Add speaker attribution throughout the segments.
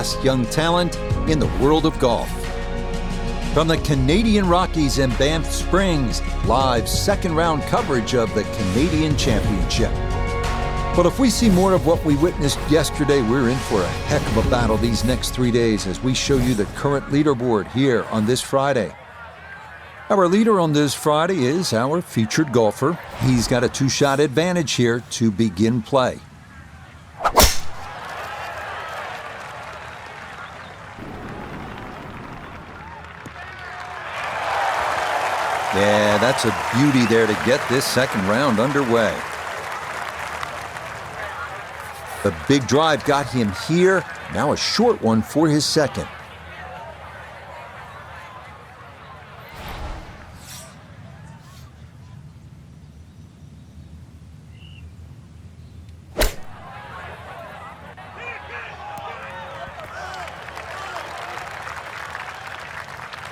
Speaker 1: best young talent in the world of golf. From the Canadian Rockies and Banff Springs, live second-round coverage of the Canadian Championship. But if we see more of what we witnessed yesterday, we're in for a heck of a battle these next 3 days as we show you the current leaderboard here on this Friday. Our leader on this Friday is our featured golfer. He's got a 2-shot advantage here to begin play. Yeah, that's a beauty there to get this second round underway. The big drive got him here. Now a short one for his second.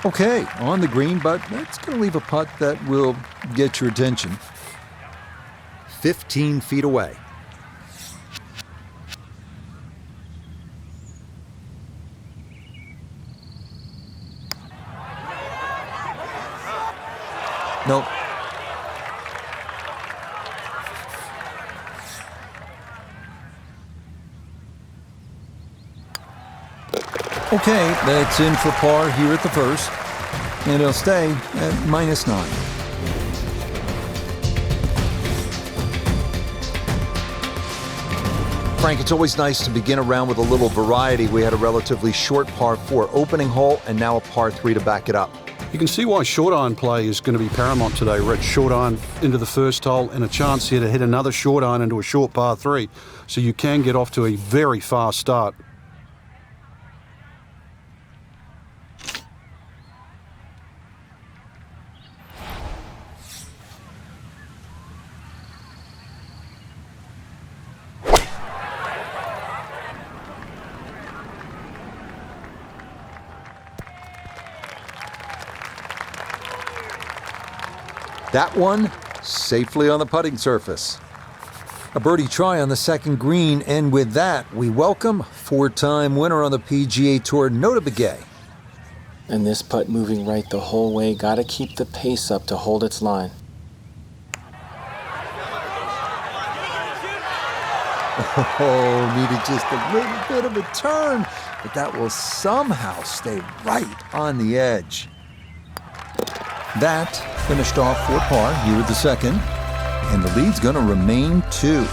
Speaker 1: Okay, on the green, but that's going to leave a putt that will get your attention. 15 feet away. Nope. Okay, that's in for par here at the first, and it'll stay at -9. Frank, it's always nice to begin a round with a little variety. We had a relatively short par 4 opening hole and now a par 3 to back it up.
Speaker 2: You can see why short iron play is going to be paramount today, Rich. Short iron into the first hole and a chance here to hit another short iron into a short par 3. So you can get off to a very fast start.
Speaker 1: That one safely on the putting surface. A birdie try on the second green, and with that, we welcome 4-time winner on the PGA Tour, Nota Begay.
Speaker 3: And this putt moving right the whole way, gotta keep the pace up to hold its line.
Speaker 1: Oh, needed just a little bit of a turn, but that will somehow stay right on the edge. That finished off for par here at the second, and the lead's going to remain 2.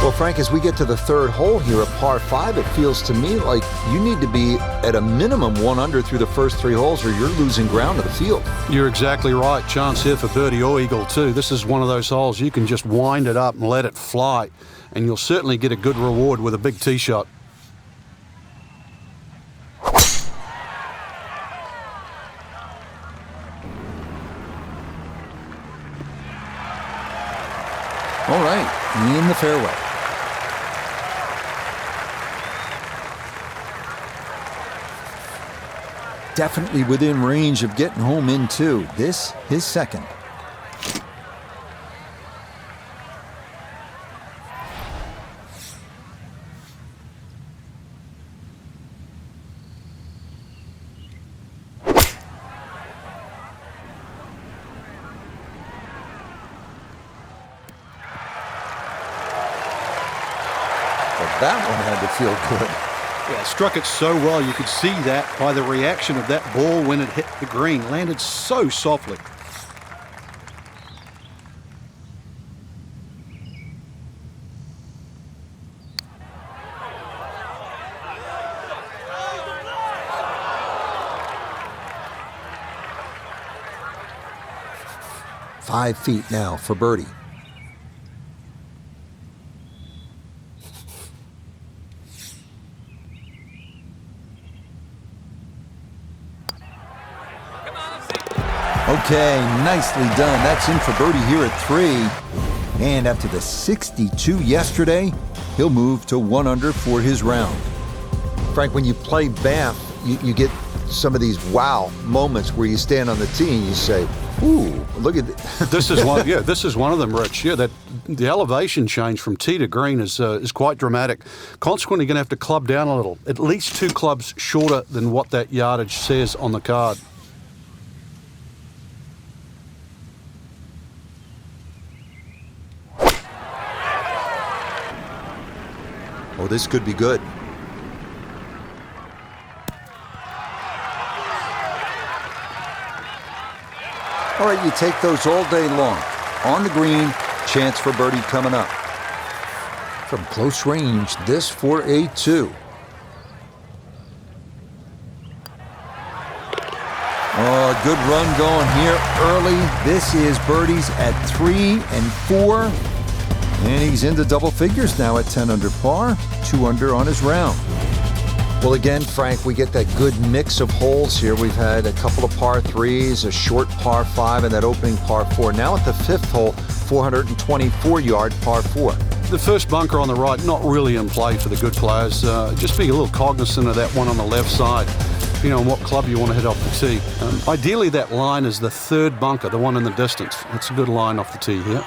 Speaker 1: Well, Frank, as we get to the third hole here at par 5, it feels to me like you need to be at a minimum 1 under through the first 3 holes or you're losing ground to the field.
Speaker 2: You're exactly right. Chance here for birdie or eagle too. This is one of those holes you can just wind it up and let it fly, and you'll certainly get a good reward with a big tee shot.
Speaker 1: All right, in the fairway. Definitely within range of getting home in 2. This, his second. That one had to feel good.
Speaker 2: Yeah, struck it so well. You could see that by the reaction of that ball when it hit the green. Landed so softly.
Speaker 1: Five feet now for birdie. Okay, nicely done. That's in for birdie here at 3. And after the 62 yesterday, he'll move to 1 under for his round. Frank, when you play Banff, you get some of these wow moments where you stand on the tee and you say, ooh, look at this.
Speaker 2: This is one. Yeah, this is one of them, Rich. Yeah, that The elevation change from tee to green is quite dramatic. Consequently, you're going to have to club down a little, at least 2 clubs shorter than what that yardage says on the card.
Speaker 1: Oh, this could be good. All right, you take those all day long. On the green, chance for birdie coming up. From close range, this for a 2. Oh, good run going here early. This is birdies at 3 and 4. And he's into double figures now at 10 under par, 2 under on his round. Well, again, Frank, we get that good mix of holes here. We've had a couple of par 3s, a short par 5, and that opening par 4. Now at the 5th hole, 424-yard par 4.
Speaker 2: The first bunker on the right, not really in play for the good players. Just being a little cognizant of that one on the left side, depending on what club you want to hit off the tee. Ideally, that line is the 3rd bunker, the one in the distance. That's a good line off the tee here.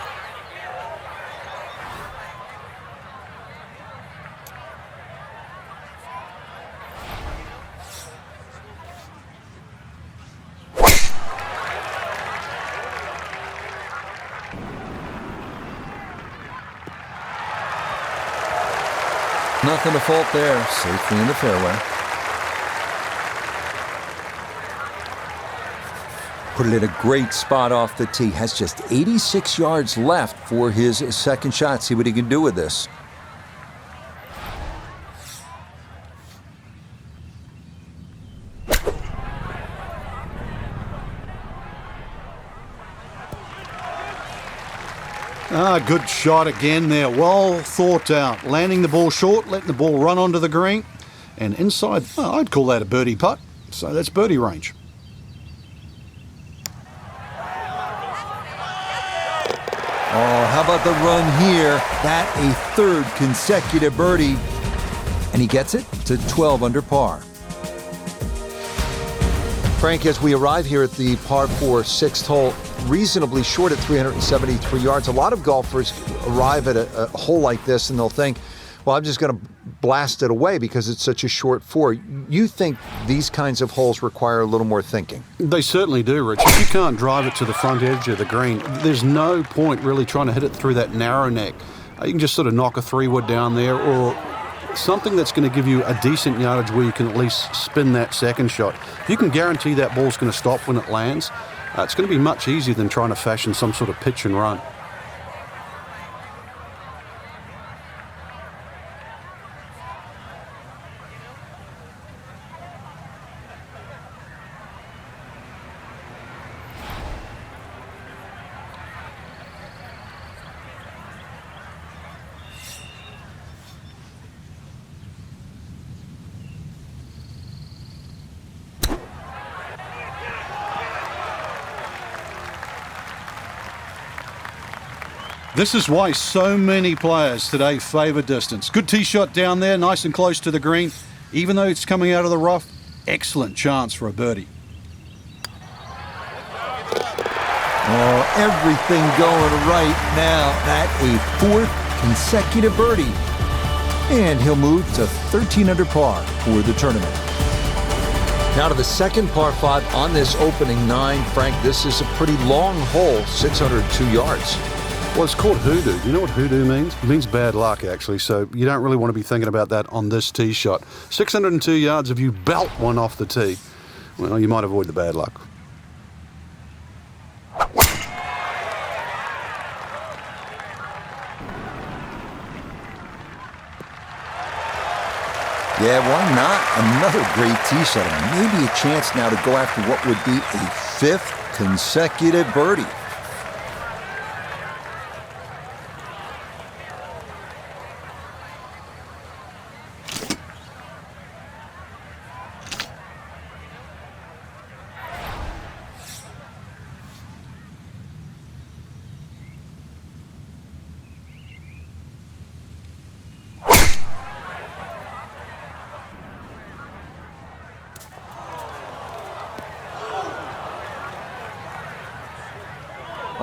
Speaker 1: Nothing to fault there. Safely in the fairway. Put it in a great spot off the tee. Has just 86 yards left for his second shot. See what he can do with this.
Speaker 2: Good shot again there. Well thought out. Landing the ball short, letting the ball run onto the green. And inside, I'd call that a birdie putt. So that's birdie range.
Speaker 1: Oh, how about the run here? That a 3rd consecutive birdie. And he gets it to 12 under par. Frank, as we arrive here at the par 4 6th hole, reasonably short at 373 yards. A lot of golfers arrive at a hole like this and they'll think, well, I'm just going to blast it away because it's such a short 4. You think these kinds of holes require a little more thinking? They
Speaker 2: certainly do, Rich. If you can't drive it to the front edge of the green, there's no point really trying to hit it through that narrow neck. You can just sort of knock a 3-wood down there or something that's going to give you a decent yardage where you can at least spin that second shot. If you can guarantee that ball's going to stop when it lands, it's going to be much easier than trying to fashion some sort of pitch and run. This is why so many players today favour distance. Good tee shot down there, nice and close to the green. Even though it's coming out of the rough, excellent chance for a birdie.
Speaker 1: Oh, everything going right now. That a 4th consecutive birdie. And he'll move to 13 under par for the tournament. Now to the second par 5 on this opening 9. Frank, this is a pretty long hole, 602 yards.
Speaker 2: Well, it's called hoodoo. Do you know what hoodoo means? It means bad luck, actually, so you don't really want to be thinking about that on this tee shot. 602 yards, if you belt one off the tee, well, you might avoid the bad luck.
Speaker 1: Yeah, why not? Another great tee shot. And maybe a chance now to go after what would be a 5th consecutive birdie.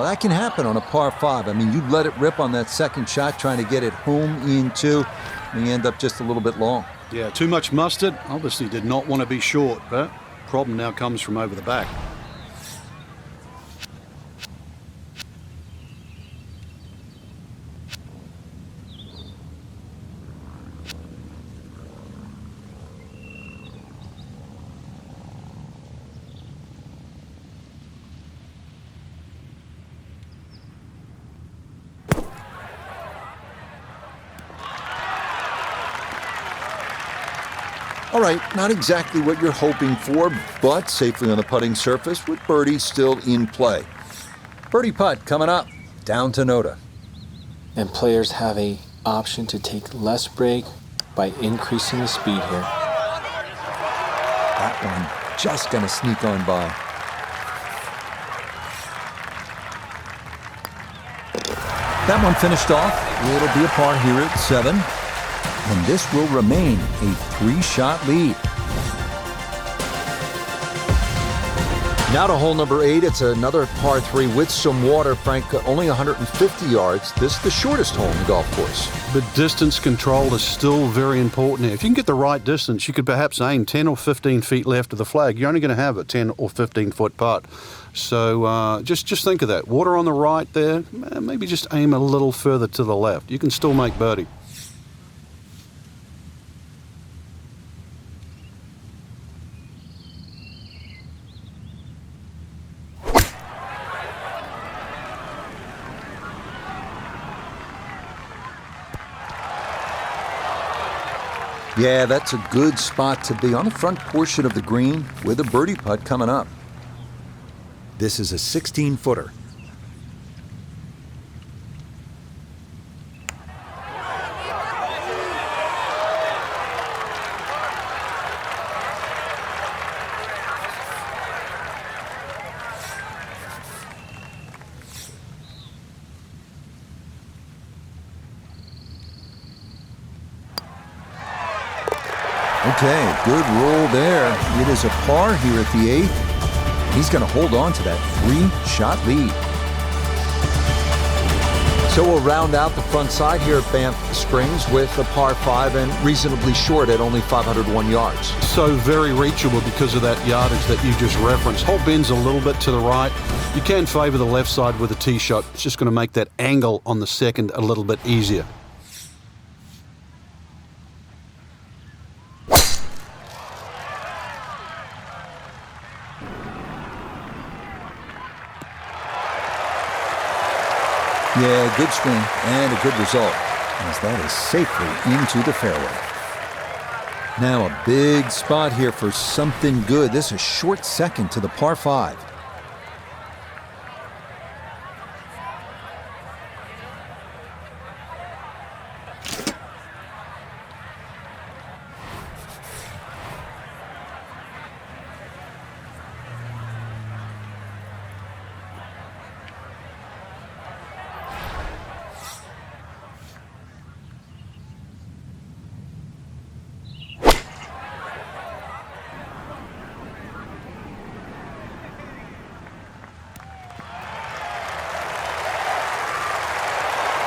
Speaker 1: Well, that can happen on a par 5. I mean, you let it rip on that second shot, trying to get it home in 2, and you end up just a little bit long.
Speaker 2: Yeah, too much mustard. Obviously did not want to be short, but problem now comes from over the back.
Speaker 1: All right, not exactly what you're hoping for, but safely on the putting surface with birdie still in play. Birdie putt coming up, down to Noda.
Speaker 3: And players have an option to take less break by increasing the speed here.
Speaker 1: That one just going to sneak on by. That one finished off. It'll be a par here at 7. And this will remain a 3-shot lead. Now to hole number 8. It's another par 3 with some water, Frank. Only 150 yards. This is the shortest hole in the golf course.
Speaker 2: But distance control is still very important here. If you can get the right distance, you could perhaps aim 10 or 15 feet left of the flag. You're only going to have a 10 or 15 foot putt. So just think of that. Water on the right there. Maybe just aim a little further to the left. You can still make birdie.
Speaker 1: Yeah, that's a good spot to be on the front portion of the green with a birdie putt coming up. This is a 16-footer. Okay, good roll there. It is a par here at the 8th. He's going to hold on to that 3-shot lead. So we'll round out the front side here at Banff Springs with a par 5 and reasonably short at only 501 yards.
Speaker 2: So very reachable because of that yardage that you just referenced. Hole bends a little bit to the right. You can favor the left side with a tee shot. It's just going to make that angle on the second a little bit easier.
Speaker 1: Yeah, good swing and a good result, as that is safely into the fairway. Now a big spot here for something good. This is a short second to the par 5.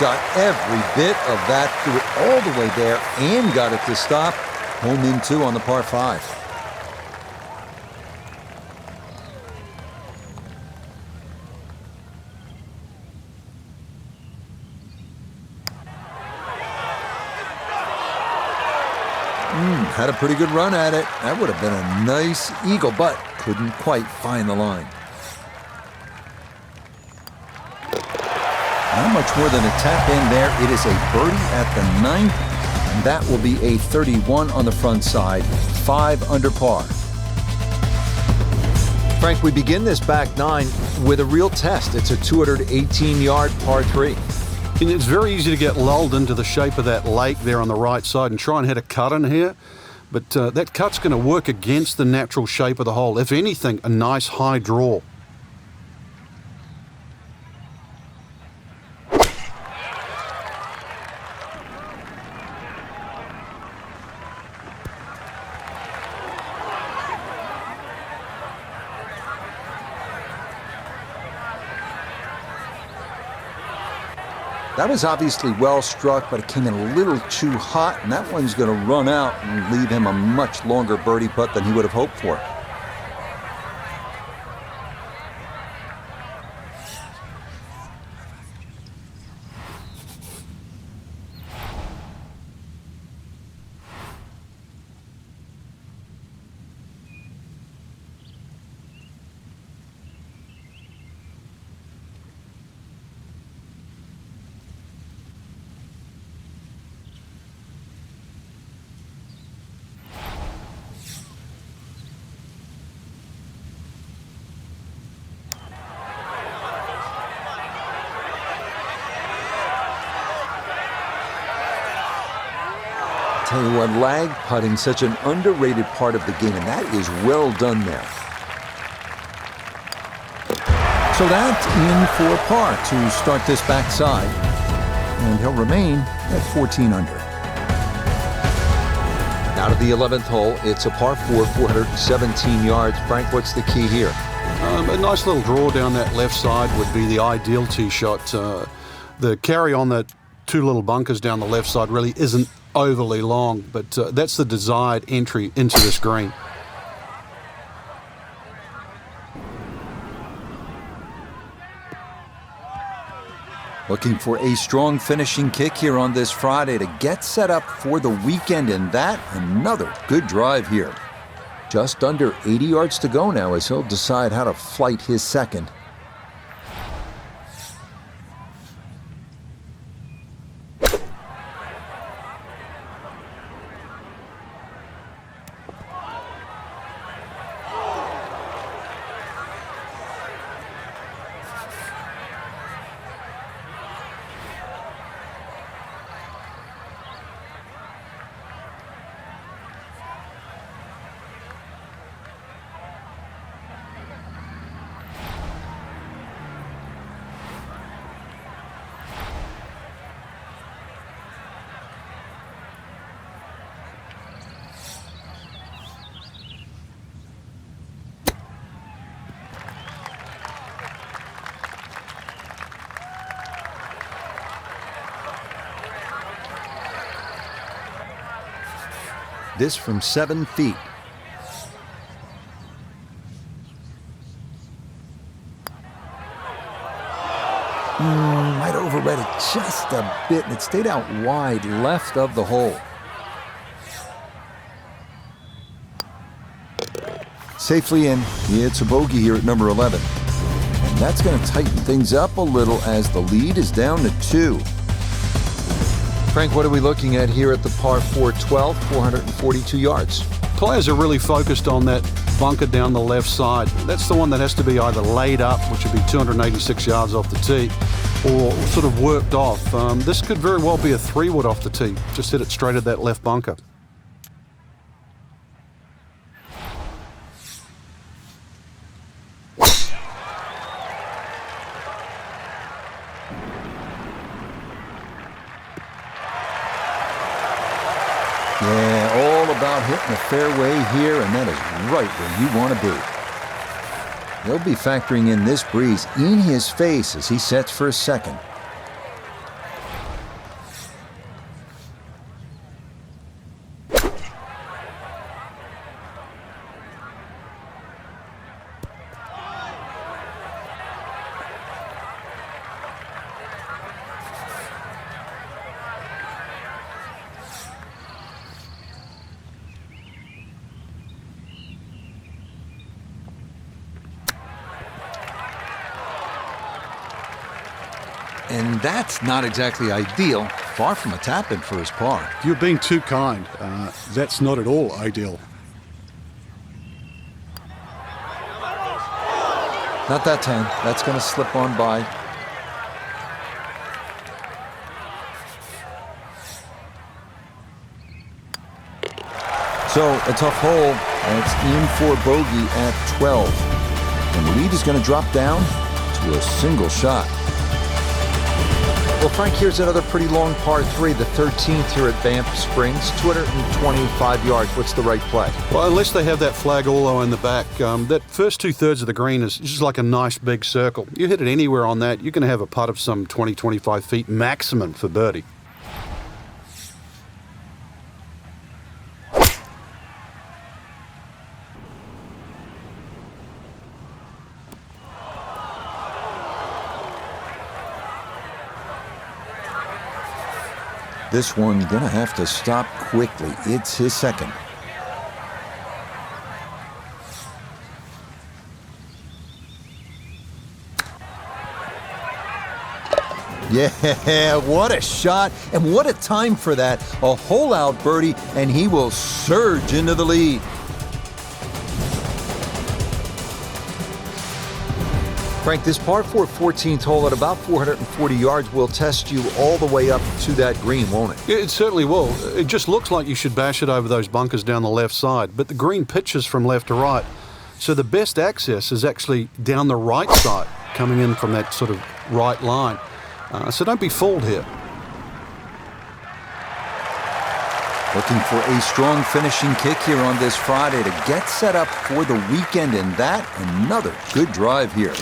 Speaker 1: Got every bit of that, threw it all the way there and got it to stop. Home in 2 on the par 5. Had a pretty good run at it. That would have been a nice eagle, but couldn't quite find the line. Not much more than a tap in there. It is a birdie at the 9th, and that will be a 31 on the front side, 5 under par. Frank, we begin this back 9 with a real test. It's a 218-yard par 3.
Speaker 2: And it's very easy to get lulled into the shape of that lake there on the right side and try and hit a cut in here. But that cut's going to work against the natural shape of the hole. If anything, a nice high draw.
Speaker 1: That was obviously well struck, but it came in a little too hot, and that one's going to run out and leave him a much longer birdie putt than he would have hoped for. Tell you what, lag putting, such an underrated part of the game, and that is well done there. So that's in for par to start this backside, and he'll remain at 14 under. Now to the 11th hole. It's a par 4, 417 yards. Frank, what's the key here?
Speaker 2: A nice little draw down that left side would be the ideal tee shot. The carry on that two little bunkers down the left side really isn't overly long, but that's the desired entry into this green.
Speaker 1: Looking for a strong finishing kick here on this Friday to get set up for the weekend, and that another good drive here. Just under 80 yards to go now as he'll decide how to flight his second. This from 7 feet. Might have overread it just a bit, and it stayed out wide left of the hole. Safely in. It's a bogey here at number 11. And that's going to tighten things up a little as the lead is down to 2. Frank, what are we looking at here at the par 4 12, 442 yards?
Speaker 2: Players are really focused on that bunker down the left side. That's the one that has to be either laid up, which would be 286 yards off the tee, or sort of worked off. This could very well be a 3-wood off the tee. Just hit it straight at that left bunker.
Speaker 1: Yeah, all about hitting the fairway here, and that is right where you want to be. He'll be factoring in this breeze in his face as he sets for a second. And that's not exactly ideal. Far from a tap-in for his par.
Speaker 4: You're being too kind. That's not at all ideal.
Speaker 1: Not that time. That's going to slip on by. So a tough hole, and it's in for bogey at 12. And the lead is going to drop down to a single shot. Well, Frank, here's another pretty long par 3, the 13th here at Banff Springs, 225 yards. What's the right play?
Speaker 2: Well, unless they have that flag all the way in the back, that first two-thirds of the green is just like a nice big circle. You hit it anywhere on that, you're going to have a putt of some 20, 25 feet maximum for birdie.
Speaker 1: This one gonna have to stop quickly. It's his second. Yeah, what a shot, and what a time for that. A hole-out birdie, and he will surge into the lead. Frank, this par 4 14th hole at about 440 yards will test you all the way up to that green, won't it?
Speaker 2: It certainly will. It just looks like you should bash it over those bunkers down the left side, but the green pitches from left to right. So the best access is actually down the right side, coming in from that sort of right line. So don't be fooled here.
Speaker 1: Looking for a strong finishing kick here on this Friday to get set up for the weekend, and that, another good drive here.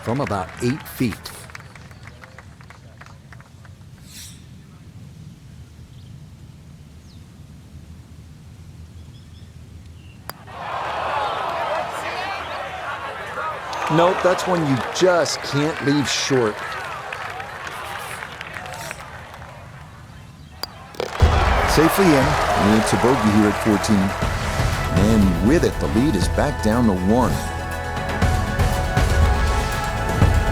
Speaker 1: From about 8 feet. Nope, that's one you just can't leave short. Safely in. It's a bogey here at 14. And with it, the lead is back down to 1.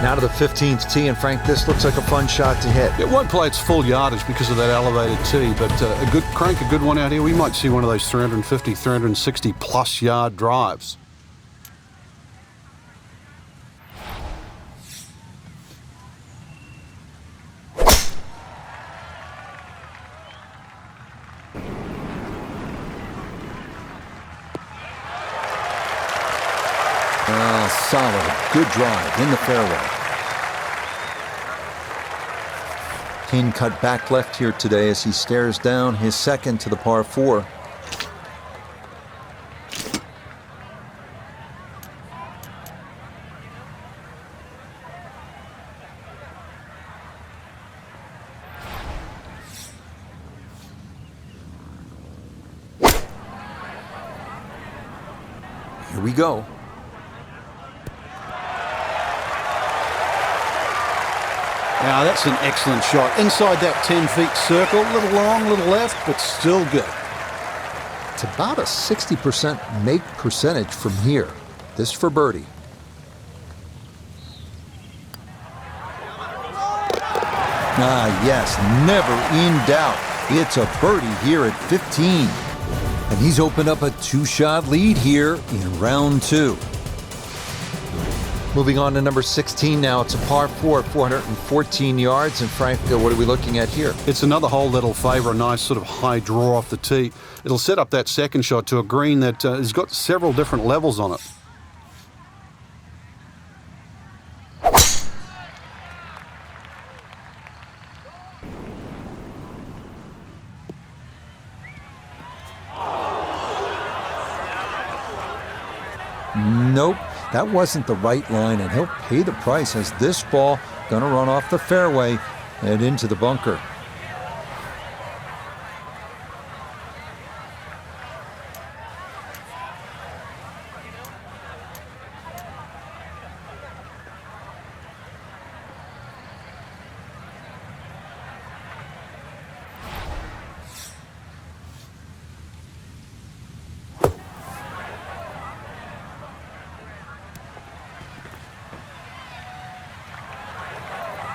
Speaker 1: Now to the 15th tee, and Frank, this looks like a fun shot to hit.
Speaker 2: It won't play its full yardage because of that elevated tee, but a good one out here. We might see one of those 350, 360 plus yard drives.
Speaker 1: Solid, good drive in the fairway. Kane cut back left here today as he stares down his second to the par 4. Here we go.
Speaker 2: Now that's an excellent shot. Inside that 10 feet circle, a little long, a little left, but still good.
Speaker 1: It's about a 60% make percentage from here. This for birdie. Ah, yes, never in doubt. It's a birdie here at 15. And he's opened up a 2-shot lead here in round 2. Moving on to number 16 now. It's a par 4, 414 yards. And Frank, what are we looking at here?
Speaker 2: It's another hole that'll favour a nice sort of high draw off the tee. It'll set up that second shot to a green that has got several different levels on it.
Speaker 1: Nope. That wasn't the right line, and he'll pay the price as this ball gonna run off the fairway and into the bunker.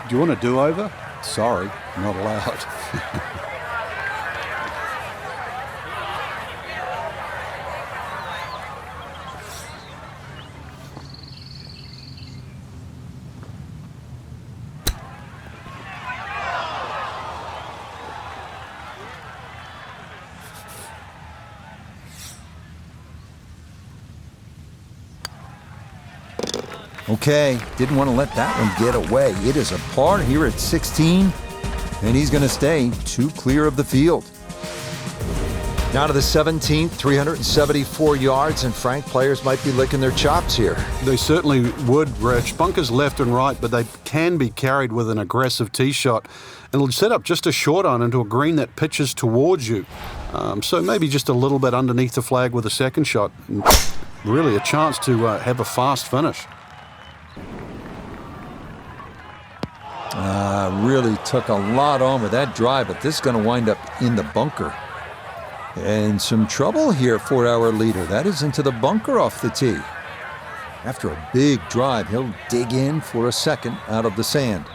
Speaker 4: Do you want a do-over? Sorry, not allowed.
Speaker 1: Okay, didn't want to let that one get away. It is a par here at 16, and he's going to stay 2 clear of the field. Now to the 17th, 374 yards, and Frank, players might be licking their chops here.
Speaker 2: They certainly would, Rich. Bunkers left and right, but they can be carried with an aggressive tee shot. It'll set up just a short iron into a green that pitches towards you. So maybe just a little bit underneath the flag with a second shot. And really a chance to have a fast finish.
Speaker 1: Really took a lot on with that drive, but this is going to wind up in the bunker. And some trouble here for our leader. That is into the bunker off the tee. After a big drive, he'll dig in for a second out of the sand.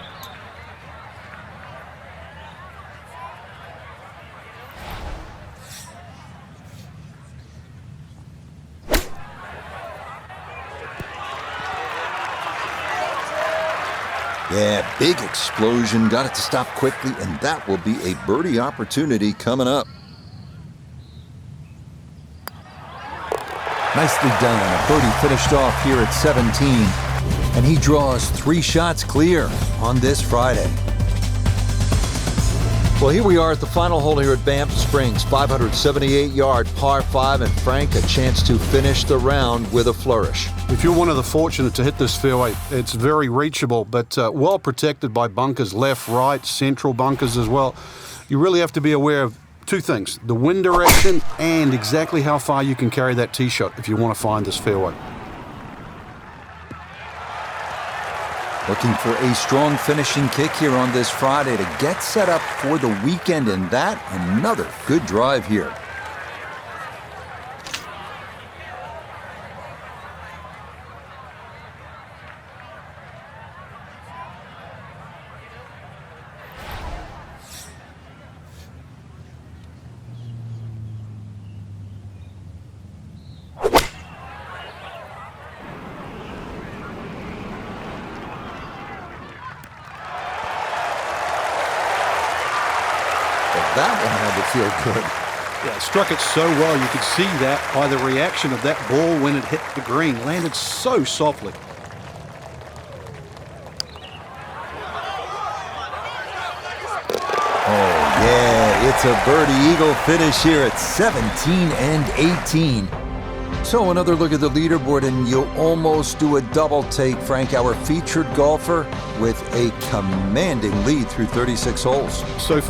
Speaker 1: Yeah, big explosion. Got it to stop quickly, and that will be a birdie opportunity coming up. Nicely done. A birdie finished off here at 17, and he draws 3 shots clear on this Friday. Well, here we are at the final hole here at Banff Springs, 578-yard par 5, and Frank, a chance to finish the round with a flourish.
Speaker 2: If you're one of the fortunate to hit this fairway, it's very reachable, but well protected by bunkers, left, right, central bunkers as well. You really have to be aware of 2 things, the wind direction and exactly how far you can carry that tee shot if you want to find this fairway.
Speaker 1: Looking for a strong finishing kick here on this Friday to get set up for the weekend, and that another good drive here. That one had to feel good.
Speaker 4: Yeah, it struck it so well. You could see that by the reaction of that ball when it hit the green. Landed so softly.
Speaker 1: Oh, yeah, it's a birdie eagle finish here at 17 and 18. So another look at the leaderboard, and you'll almost do a double take, Frank, our featured golfer with a commanding lead through 36 holes.
Speaker 2: So